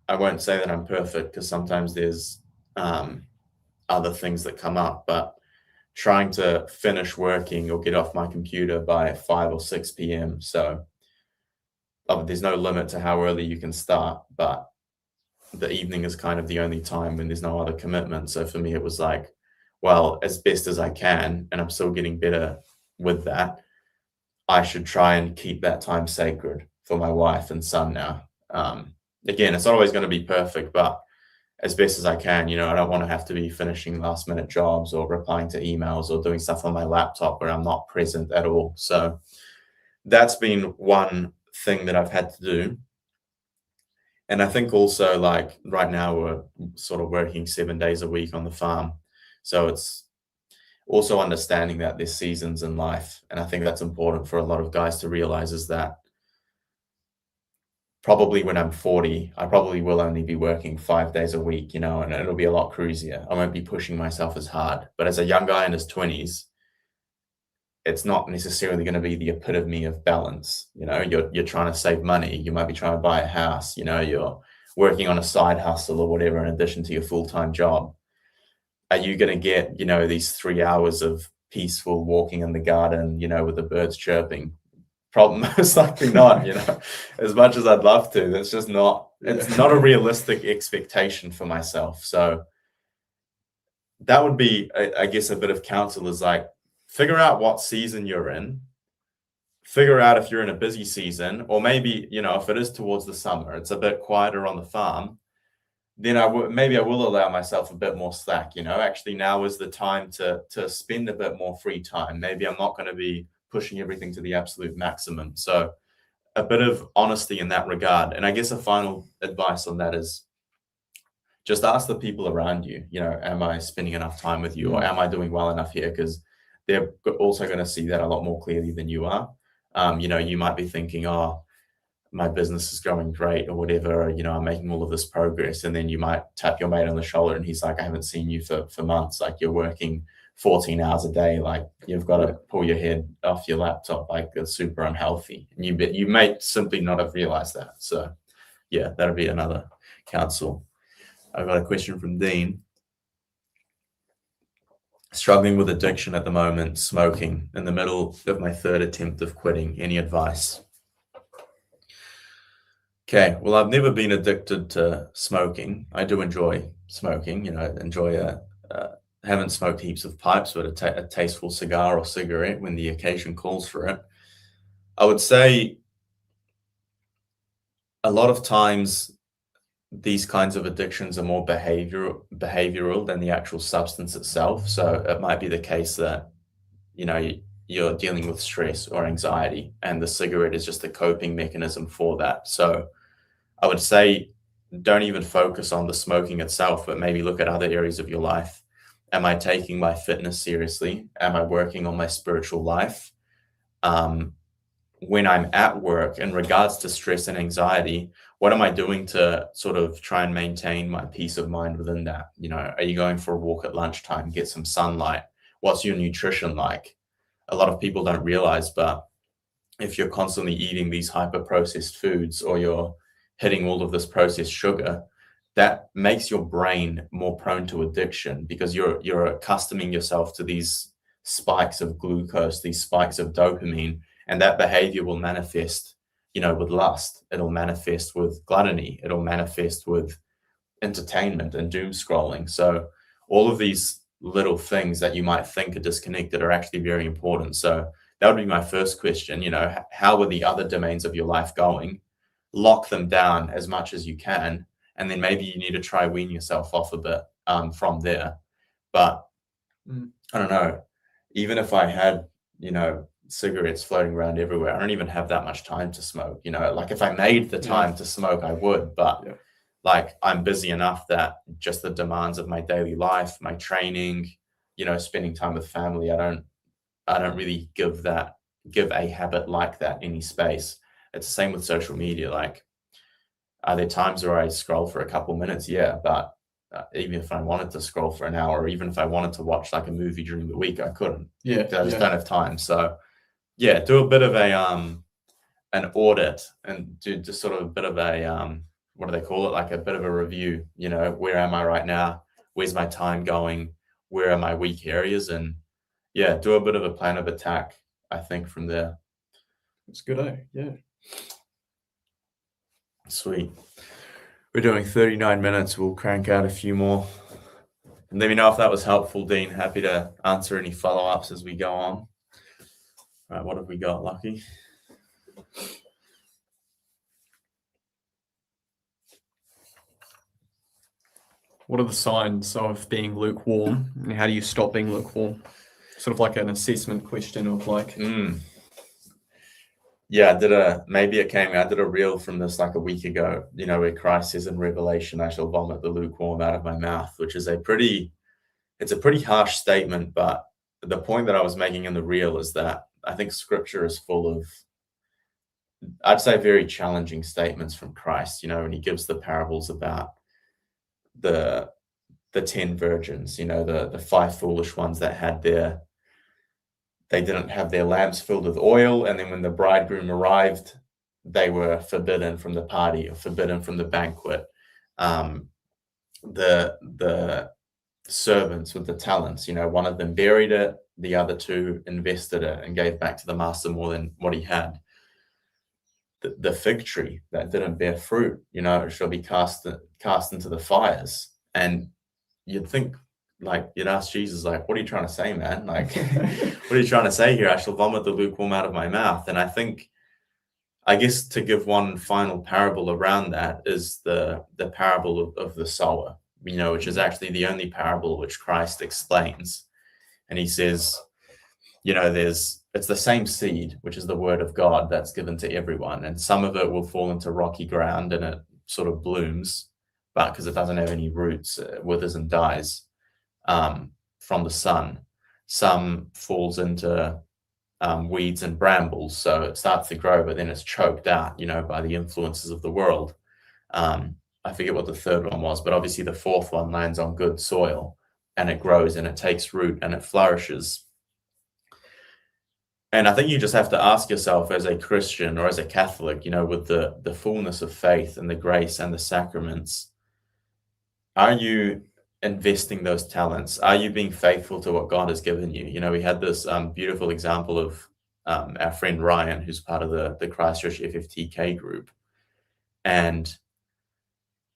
I won't say that I'm perfect, because sometimes there's other things that come up, but trying to finish working or get off my computer by 5 or 6 p.m. So there's no limit to how early you can start, but the evening is kind of the only time when there's no other commitment. So for me, it was like, well, as best as I can, and I'm still getting better with that, I should try and keep that time sacred for my wife and son now. Again, it's not always going to be perfect, but as best as I can, I don't want to have to be finishing last minute jobs or replying to emails or doing stuff on my laptop where I'm not present at all. So that's been one thing that I've had to do. And I think also, like, right now we're sort of working 7 days a week on the farm. So it's also understanding that there's seasons in life. And I think that's important for a lot of guys to realize, is that probably when I'm 40, I probably will only be working 5 days a week, and it'll be a lot cruisier. I won't be pushing myself as hard. But as a young guy in his 20s, it's not necessarily going to be the epitome of balance. You're trying to save money. You might be trying to buy a house. You're working on a side hustle or whatever in addition to your full-time job. Are you going to get, these 3 hours of peaceful walking in the garden, with the birds chirping? Most likely not, as much as I'd love to. That's just not, it's not a realistic expectation for myself. So that would be, I guess, a bit of counsel, is like, figure out what season you're in, figure out if you're in a busy season, or maybe, if it is towards the summer, it's a bit quieter on the farm, then maybe I will allow myself a bit more slack. Actually now is the time to spend a bit more free time. Maybe I'm not going to be pushing everything to the absolute maximum. So a bit of honesty in that regard. And I guess a final advice on that is just ask the people around you, am I spending enough time with you, or am I doing well enough here? Because they're also going to see that a lot more clearly than you are. You might be thinking, oh, my business is going great or whatever, I'm making all of this progress. And then you might tap your mate on the shoulder and he's like, I haven't seen you for months. Like, you're working 14 hours a day. Like, you've got to pull your head off your laptop. Like, it's super unhealthy. And you may simply not have realized that. So yeah, that'll be another counsel. I've got a question from Dean. Struggling with addiction at the moment, smoking, in the middle of my 3rd attempt of quitting. Any advice? Okay, well, I've never been addicted to smoking. I do enjoy smoking, haven't smoked heaps of pipes, but a tasteful cigar or cigarette when the occasion calls for it. I would say a lot of times these kinds of addictions are more behavioral than the actual substance itself. So it might be the case that, you're dealing with stress or anxiety, and the cigarette is just a coping mechanism for that. So I would say, don't even focus on the smoking itself, but maybe look at other areas of your life. Am I taking my fitness seriously? Am I working on my spiritual life? When I'm at work, in regards to stress and anxiety, what am I doing to sort of try and maintain my peace of mind within that? Are you going for a walk at lunchtime, get some sunlight? What's your nutrition like? A lot of people don't realize, but if you're constantly eating these hyper processed foods, or you're hitting all of this processed sugar, that makes your brain more prone to addiction, because you're accustoming yourself to these spikes of glucose, these spikes of dopamine, and that behavior will manifest, with lust. It'll manifest with gluttony. It'll manifest with entertainment and doom scrolling. So all of these little things that you might think are disconnected are actually very important. So that would be my first question. How are the other domains of your life going? Lock them down as much as you can, and then maybe you need to try wean yourself off a bit from there. But I don't know, even if I had, cigarettes floating around everywhere, I don't even have that much time to smoke. Like, if I made the time to smoke, I would, but like, I'm busy enough that just the demands of my daily life, my training, spending time with family, I don't really give a habit like that any space. It's the same with social media. Like, are there times where I scroll for a couple minutes? Yeah, but even if I wanted to scroll for an hour, or even if I wanted to watch like a movie during the week, I couldn't. Yeah, because I just don't have time. So yeah, do a bit of an audit, and do just sort of a bit of a what do they call it? Like a bit of a review. Where am I right now? Where's my time going? Where are my weak areas? And yeah, do a bit of a plan of attack, I think, from there. It's good, yeah. Sweet. We're doing 39 minutes. We'll crank out a few more. And let me know if that was helpful, Dean. Happy to answer any follow-ups as we go on. Right, what have we got, Lucky? What are the signs of being lukewarm, and how do you stop being lukewarm? Sort of like an assessment question of like, Yeah, I did a reel from this like a week ago, where Christ says in Revelation, I shall vomit the lukewarm out of my mouth, which is it's a pretty harsh statement, but the point that I was making in the reel is that I think scripture is full of, I'd say, very challenging statements from Christ, and he gives the parables about the 10 virgins, the 5 foolish ones that they didn't have their lamps filled with oil, and then when the bridegroom arrived, they were forbidden from the party or forbidden from the banquet. The servants with the talents, one of them buried it, the other 2 invested it and gave back to the master more than what he had. The fig tree that didn't bear fruit, it shall be cast into the fires. And you'd think, like, you'd ask Jesus, like, what are you trying to say, man? Like, what are you trying to say here? I shall vomit the lukewarm out of my mouth. And I guess to give one final parable around that is the parable of the sower, which is actually the only parable which Christ explains. And he says, it's the same seed, which is the word of God, that's given to everyone. And some of it will fall into rocky ground and it sort of blooms, but because it doesn't have any roots, it withers and dies from the sun. Some falls into weeds and brambles, so it starts to grow, but then it's choked out, by the influences of the world. I forget what the third one was, but obviously the fourth one lands on good soil and it grows and it takes root and it flourishes. And I think you just have to ask yourself as a Christian or as a Catholic, with the fullness of faith and the grace and the sacraments, are you investing those talents? Are you being faithful to what God has given you? We had this beautiful example of our friend Ryan, who's part of the Christchurch FFTK group. And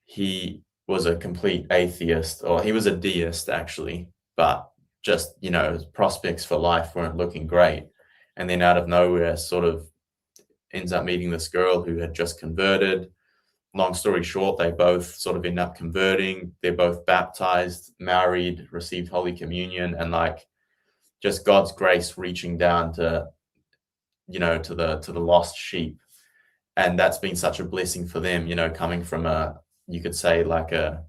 he was a complete atheist, or he was a deist actually, but just, his prospects for life weren't looking great. And then out of nowhere, sort of ends up meeting this girl who had just converted. Long story short, they both sort of end up converting. They're both baptized, married, received Holy Communion, and like just God's grace reaching down to, to the lost sheep. And that's been such a blessing for them, coming from you could say like a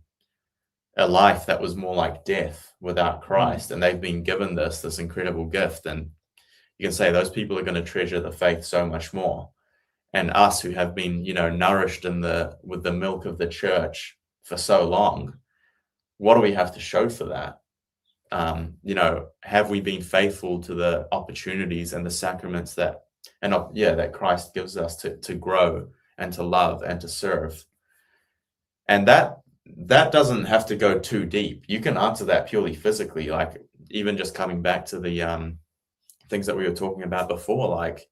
life that was more like death without Christ. And they've been given this incredible gift. And you can say those people are going to treasure the faith so much more. And us who have been, nourished with the milk of the church for so long, what do we have to show for that? Have we been faithful to the opportunities and the sacraments that Christ gives us to grow and to love and to serve? And that doesn't have to go too deep. You can answer that purely physically, like even just coming back to the things that we were talking about before, like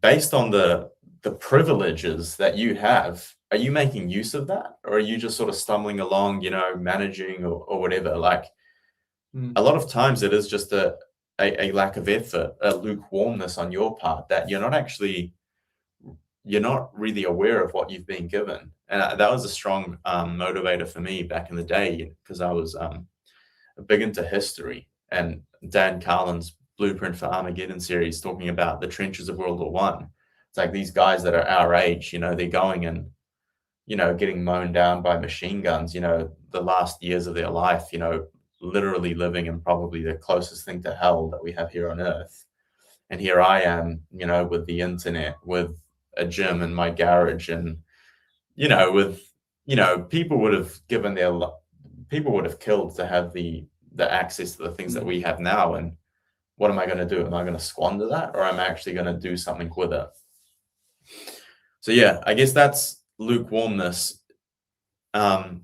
based on the privileges that you have, are you making use of that? Or are you just sort of stumbling along, managing or whatever? Like a lot of times it is just a lack of effort, a lukewarmness on your part, that you're not really aware of what you've been given. And that was a strong motivator for me back in the day, because I was big into history, and Dan Carlin's Blueprint for Armageddon series talking about the trenches of World War I. It's like these guys that are our age, they're going and, getting mown down by machine guns, the last years of their life, literally living in probably the closest thing to hell that we have here on earth. And here I am, with the internet, with a gym in my garage, and, people would have killed to have the access to the things that we have now. And what am I going to do? Am I going to squander that, or am I actually going to do something with it? So yeah, I guess that's lukewarmness. 2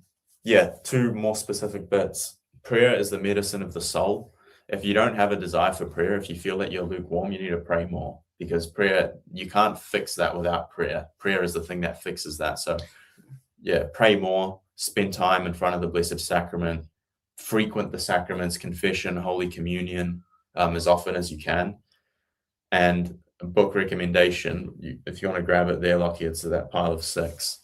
more specific bits. Prayer is the medicine of the soul. If you don't have a desire for prayer, if you feel that you're lukewarm, you need to pray more, because prayer, you can't fix that without prayer. Prayer is the thing that fixes that. So yeah, pray more, spend time in front of the Blessed Sacrament, frequent the sacraments, confession, Holy Communion, as often as you can. And a book recommendation, if you want to grab it there, Lockie, it's that pile of 6.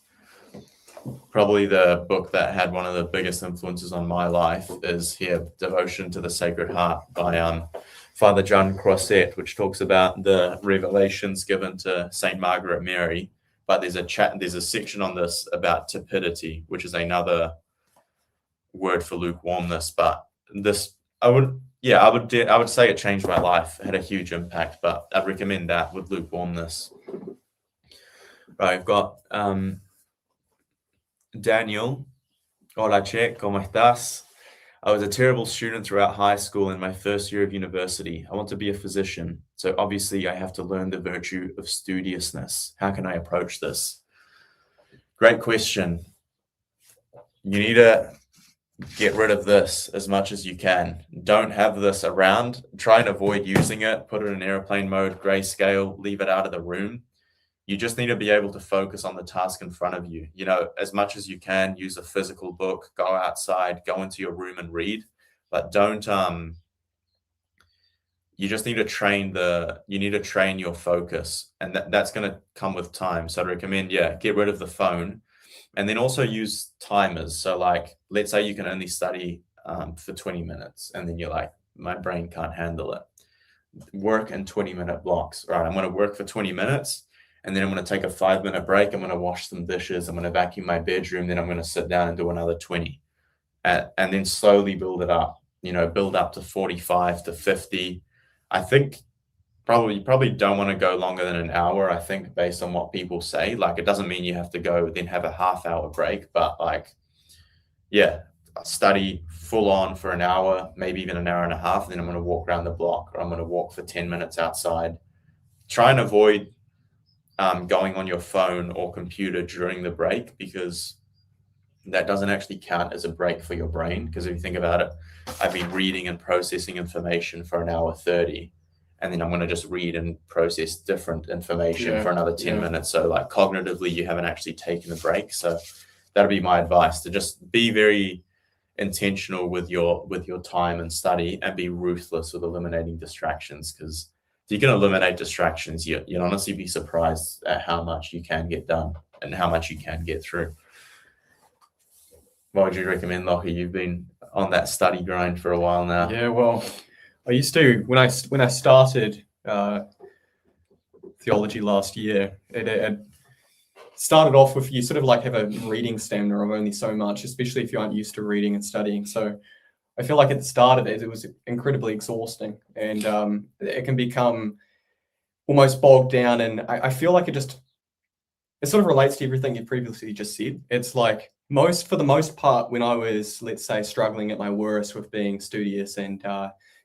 Probably the book that had one of the biggest influences on my life is here, Devotion to the Sacred Heart by Father John Croisset, which talks about the revelations given to Saint Margaret Mary. But there's a section on this about tepidity, which is another word for lukewarmness. But this, I would say it changed my life. It had a huge impact, but I'd recommend that with lukewarmness. Right, I've got Daniel. Hola, Che, ¿cómo estás? I was a terrible student throughout high school and my first year of university. I want to be a physician, so obviously I have to learn the virtue of studiousness. How can I approach this? Great question. You need to get rid of this as much as you can. Don't have this around. Try and avoid using it. Put it in airplane mode, grayscale, leave it out of the room. You just need to be able to focus on the task in front of you. You know, as much as you can, use a physical book, go outside, go into your room and read, but don't, you just need to train your focus, and that's going to come with time. So I'd recommend, get rid of the phone, and then also use timers. So like, let's say you can only study for 20 minutes, and then you're like, my brain can't handle it. Work in 20-minute blocks. All right, I'm going to work for 20 minutes. And then I'm going to take a 5-minute break. I'm going to wash some dishes. I'm going to vacuum my bedroom. Then I'm going to sit down and do another 20. And then slowly build it up, build up to 45 to 50. I think you probably don't want to go longer than an hour, I think, based on what people say. Like, it doesn't mean you have to go then have a half-hour break. But study full on for an hour, maybe even an hour and a half. And then I'm going to walk around the block, or I'm going to walk for 10 minutes outside. Try and avoid going on your phone or computer during the break, because that doesn't actually count as a break for your brain. Because if you think about it, I've been reading and processing information for an hour 30, and then I'm going to just read and process different information for another 10 minutes. So like cognitively, you haven't actually taken a break. So that'll be my advice, to just be very intentional with your time and study, and be ruthless with eliminating distractions, because if you can eliminate distractions, you'll honestly be surprised at how much you can get done and how much you can get through. What would you recommend, Lockie? You've been on that study grind for a while now. Yeah, well, I used to, when I started theology last year, it started off with, you sort of like have a reading stamina of only so much, especially if you aren't used to reading and studying. So I feel like at the start of it was incredibly exhausting, and it can become almost bogged down. And I feel like it sort of relates to everything you previously just said. It's like for the most part, when I was, let's say, struggling at my worst with being studious and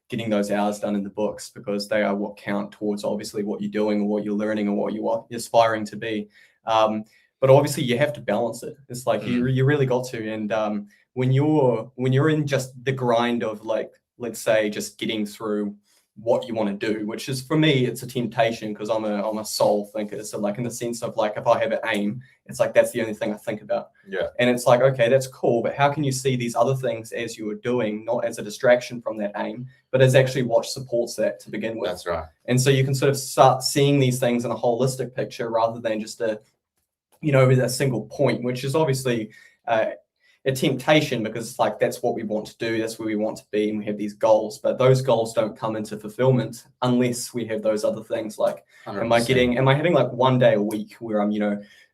getting those hours done in the books, because they are what count towards obviously what you're doing or what you're learning or what you are aspiring to be. But obviously you have to balance it. It's like you really got to. And when you're in just the grind of, like, let's say, just getting through what you want to do, which is, for me, it's a temptation, because I'm a soul thinker. So like, in the sense of, like, if I have an aim, it's like that's the only thing I think about. Yeah. And it's like, okay, that's cool, but how can you see these other things as you are doing, not as a distraction from that aim, but as actually what supports that to begin with? That's right. And so you can sort of start seeing these things in a holistic picture, rather than just a single point, which is obviously a temptation, because it's like, that's what we want to do, that's where we want to be, and we have these goals, but those goals don't come into fulfillment unless we have those other things. Like, 100%. am I having like one day a week where I'm,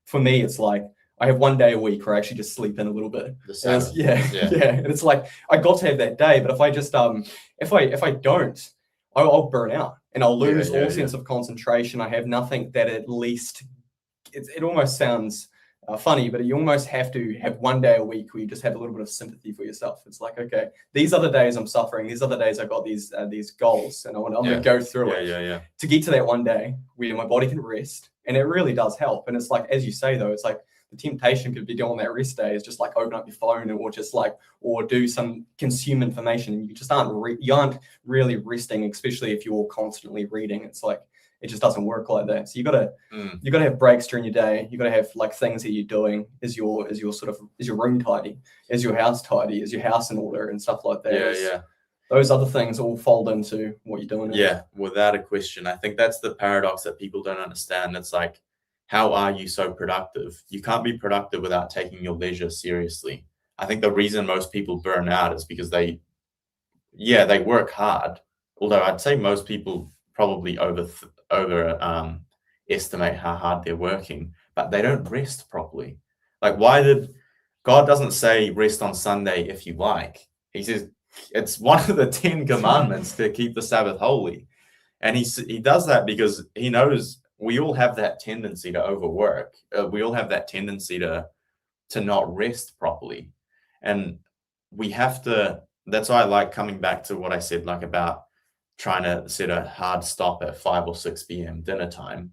for me, it's like, I have one day a week where I actually just sleep in a little bit. And it's like, I got to have that day, but if I just if I don't, I'll burn out, and I'll lose all sense of concentration. I have nothing that, at least, it almost sounds funny, but you almost have to have one day a week where you just have a little bit of sympathy for yourself. It's like, okay, these other days I'm suffering, these other days I got these goals, and I'm going to go through it to get to that one day where my body can rest. And it really does help. And it's like, as you say, though, it's like the temptation could be doing that rest day is just like open up your phone, or do some consume information, and you just aren't really resting, especially if you're constantly reading. It's like, it just doesn't work like that. So you gotta have breaks during your day. You gotta have like things that you're doing. Is your room tidy? Is your house tidy? Is your house in order and stuff like that? those other things all fold into what you're doing. Yeah, without a question. I think that's the paradox that people don't understand. It's like, how are you so productive? You can't be productive without taking your leisure seriously. I think the reason most people burn out is because they work hard. Although I'd say most people probably estimate how hard they're working, but they don't rest properly. Like, God doesn't say rest on Sunday if you like. He says it's one of the 10 commandments to keep the Sabbath holy. And he does that because he knows we all have that tendency to overwork. We all have that tendency to not rest properly. And we have to, that's why I like coming back to what I said, like about trying to set a hard stop at 5 or 6 p.m. dinner time,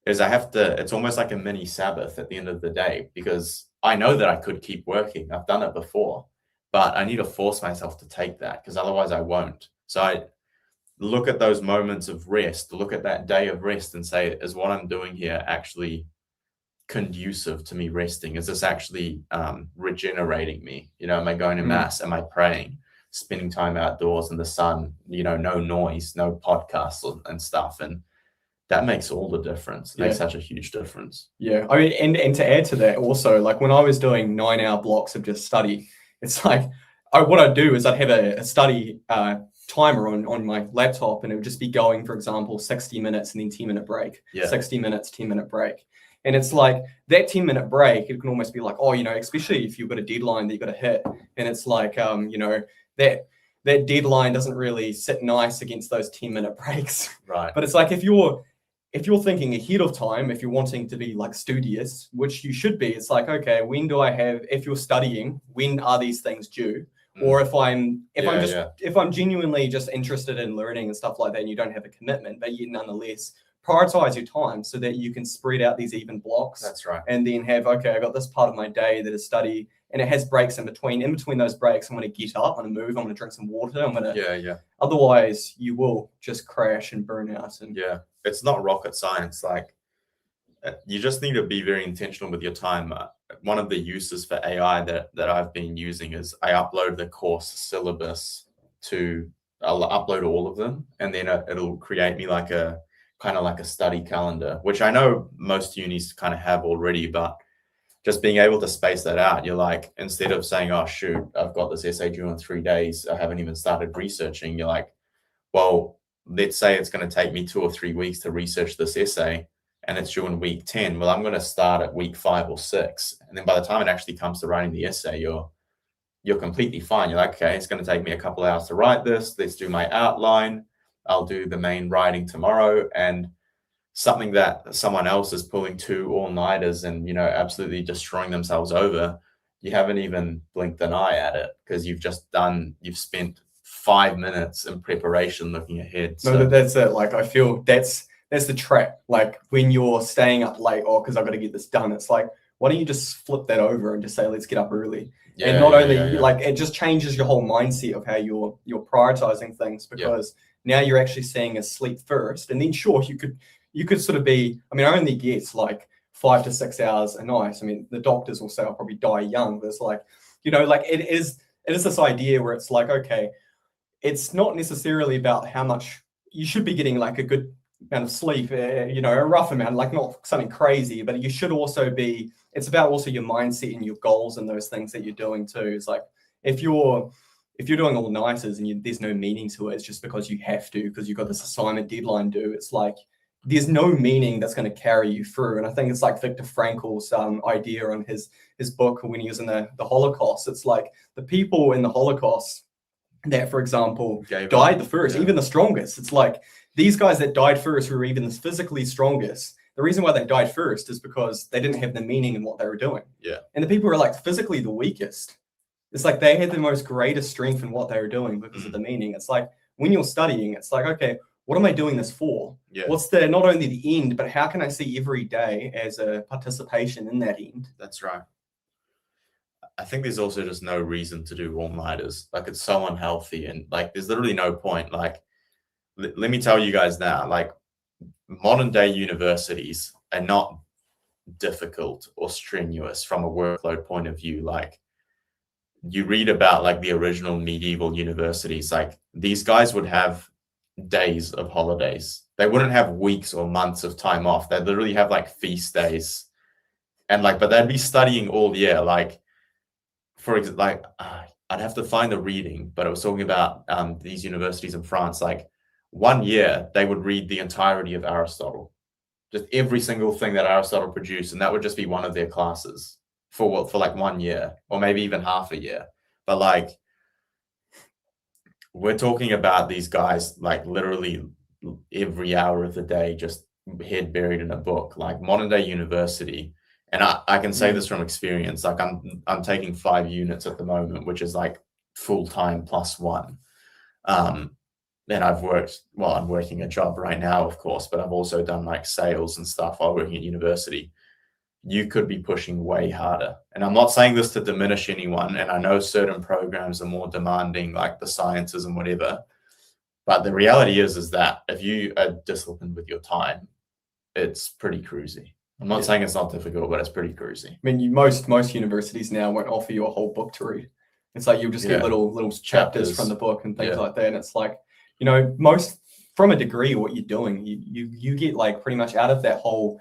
is it's almost like a mini Sabbath at the end of the day, because I know that I could keep working. I've done it before, but I need to force myself to take that, because otherwise I won't. So I look at those moments of rest, look at that day of rest and say, is what I'm doing here actually conducive to me resting? Is this actually regenerating me? Am I going to mass? Am I praying? Spending time outdoors in the sun, no noise, no podcasts and stuff. And that makes all the difference. It makes such a huge difference. Yeah. I mean, and to add to that also, like when I was doing 9-hour blocks of just study, it's like, what I'd do is I'd have a study timer on my laptop, and it would just be going, for example, 60 minutes and then 10-minute break, 60 minutes, 10-minute break. And it's like that 10-minute break, it can almost be like, especially if you've got a deadline that you've got to hit. And it's like, that deadline doesn't really sit nice against those 10-minute breaks. Right. But it's like, if you're thinking ahead of time, if you're wanting to be like studious, which you should be, it's like, okay, if you're studying, when are these things due? Or if I'm genuinely just interested in learning and stuff like that, and you don't have a commitment, but you nonetheless prioritize your time so that you can spread out these even blocks. That's right. And then have, I got this part of my day that is study, and it has breaks in between. In between those breaks, I'm going to get up, I'm going to move, I'm going to drink some water. I'm going to, Otherwise, you will just crash and burn out. And it's not rocket science. Like, you just need to be very intentional with your time. One of the uses for AI that I've been using is I upload the course syllabus I'll upload all of them, and then it'll create me like a kind of like a study calendar, which I know most unis kind of have already, but just being able to space that out, you're like, instead of saying, oh shoot, I've got this essay due in 3 days, I haven't even started researching, you're like, well, let's say it's going to take me 2 or 3 weeks to research this essay, and it's due in week 10. Well, I'm going to start at week 5 or 6. And then by the time it actually comes to writing the essay, you're completely fine. You're like, okay, it's going to take me a couple hours to write this. Let's do my outline. I'll do the main writing tomorrow. And something that someone else is pulling 2 all-nighters and, absolutely destroying themselves over, you haven't even blinked an eye at it, because you've spent 5 minutes in preparation looking ahead. So no, that's it. Like, I feel that's the trap. Like, when you're staying up late, because I've got to get this done, it's like, why don't you just flip that over and just say, let's get up early? And not only like, it just changes your whole mindset of how you're prioritizing things, because now you're actually seeing as sleep first. And then sure, you could sort of be, I only get like 5 to 6 hours a night. The doctors will say I'll probably die young, but it's like, like it is this idea where it's like, okay, it's not necessarily about how much you should be getting, like a good amount of sleep, a rough amount, like not something crazy, but you should also be, it's about also your mindset and your goals and those things that you're doing too. It's like, if you're doing all-nighters and there's no meaning to it, it's just because you have to, because you've got this assignment deadline due, it's like, there's no meaning that's going to carry you through. And I think it's like Viktor Frankl's idea on his book when he was in the Holocaust. It's like the people in the Holocaust that, for example, died the first, even the strongest. It's like these guys that died first were even the physically strongest. The reason why they died first is because they didn't have the meaning in what they were doing. Yeah. And the people who are like physically the weakest, it's like they had the most greatest strength in what they were doing because of the meaning. It's like when you're studying, it's like, okay, what am I doing this for? Yeah. What's not only the end, but how can I see every day as a participation in that end? That's right. I think there's also just no reason to do all-nighters. Like, it's so unhealthy, and like there's literally no point. Like, let me tell you guys now, like, modern day universities are not difficult or strenuous from a workload point of view. Like, you read about like the original medieval universities, like these guys would have days of holidays. They wouldn't have weeks or months of time off. They'd literally have like feast days, and like, but they'd be studying all year. Like, for example, like I'd have to find the reading, but I was talking about these universities in France. Like 1 year, they would read the entirety of Aristotle, just every single thing that Aristotle produced, and that would just be one of their classes for like 1 year, or maybe even half a year. But like, we're talking about these guys like literally every hour of the day, just head buried in a book, like modern day university. And I can say this from experience. Like I'm taking 5 units at the moment, which is like full time +1. And I'm working a job right now, of course, but I've also done like sales and stuff while working at university. You could be pushing way harder. And I'm not saying this to diminish anyone. And I know certain programs are more demanding, like the sciences and whatever. But the reality is that if you are disciplined with your time, it's pretty cruisy. I'm not saying it's not difficult, but it's pretty cruisy. I mean, most universities now won't offer you a whole book to read. It's like you'll just get little chapters from the book and things like that. And it's like, you know, most from a degree, what you're doing, you get like pretty much out of that whole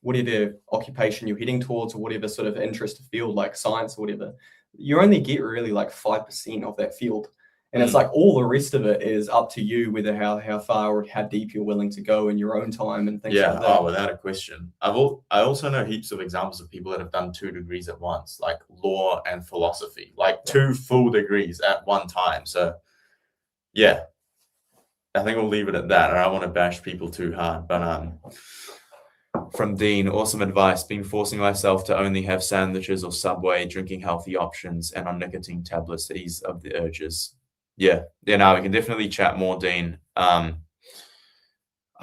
whatever occupation you're heading towards, or whatever sort of interest field, like science or whatever, you only get really like 5% of that field. And it's like all the rest of it is up to you, whether how far or how deep you're willing to go in your own time and things like that. Oh, without a question. I also know heaps of examples of people that have done 2 degrees at once, like law and philosophy, like 2 full degrees at one time. So yeah, I think we'll leave it at that. I don't want to bash people too hard, but from Dean, awesome advice. Been forcing myself to only have sandwiches or Subway, drinking healthy options, and on nicotine tablets to ease of the urges. Yeah, no, we can definitely chat more, Dean. I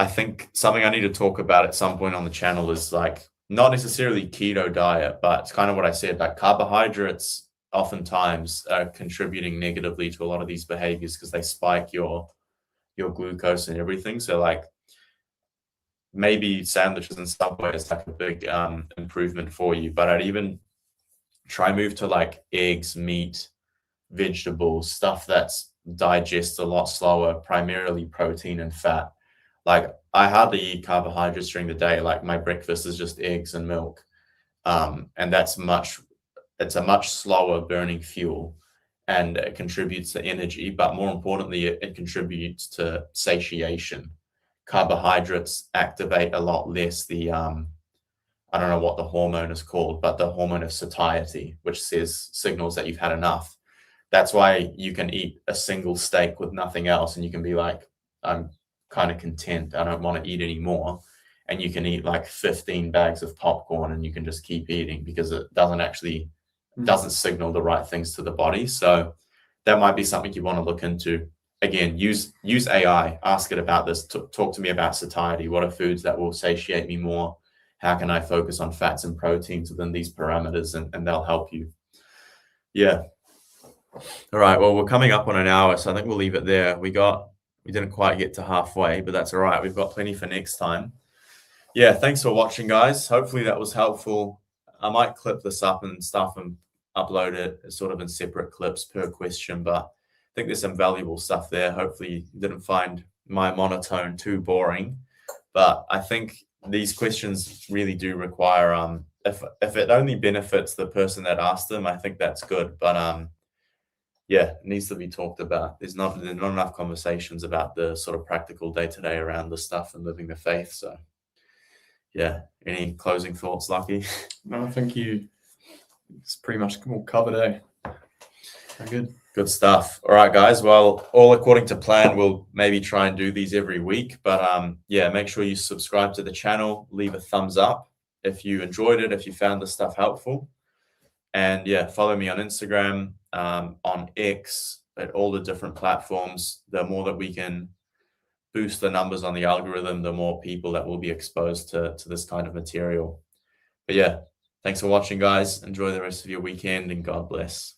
think something I need to talk about at some point on the channel is like not necessarily keto diet, but it's kind of what I said, like carbohydrates oftentimes are contributing negatively to a lot of these behaviors because they spike your glucose and everything. So like maybe sandwiches and Subway is like a big improvement for you, but I'd even try move to like eggs, meat, vegetables, stuff that's digests a lot slower, primarily protein and fat. Like I hardly eat carbohydrates during the day. Like my breakfast is just eggs and milk, and it's a much slower burning fuel, and it contributes to energy, but more importantly it contributes to satiation. Carbohydrates activate a lot less the I don't know what the hormone is called, but the hormone of satiety, which signals that you've had enough. That's why you can eat a single steak with nothing else and you can be like, I'm kind of content, I don't want to eat anymore. And you can eat like 15 bags of popcorn and you can just keep eating because it doesn't signal the right things to the body. So that might be something you want to look into. Again, use AI, ask it about this, talk to me about satiety. What are foods that will satiate me more? How can I focus on fats and proteins within these parameters? And they'll help you. Yeah. All right. Well, we're coming up on an hour, so I think we'll leave it there. We didn't quite get to halfway, but that's all right. We've got plenty for next time. Yeah. Thanks for watching, guys. Hopefully that was helpful. I might clip this up and stuff and upload it sort of in separate clips per question, but I think there's some valuable stuff there. Hopefully you didn't find my monotone too boring, but I think these questions really do require, if it only benefits the person that asked them, I think that's good. But yeah, it needs to be talked about. There's not enough conversations about the sort of practical day-to-day around the stuff and living the faith. So yeah, any closing thoughts, Lucky? No, I think it's pretty much all covered, eh? Very good. Good stuff. All right, guys. Well, all according to plan, we'll maybe try and do these every week. But yeah, make sure you subscribe to the channel, leave a thumbs up if you enjoyed it, if you found the stuff helpful. And yeah, follow me on Instagram, on X, at all the different platforms. The more that we can boost the numbers on the algorithm, the more people that will be exposed to this kind of material. But yeah, thanks for watching, guys. Enjoy the rest of your weekend and God bless.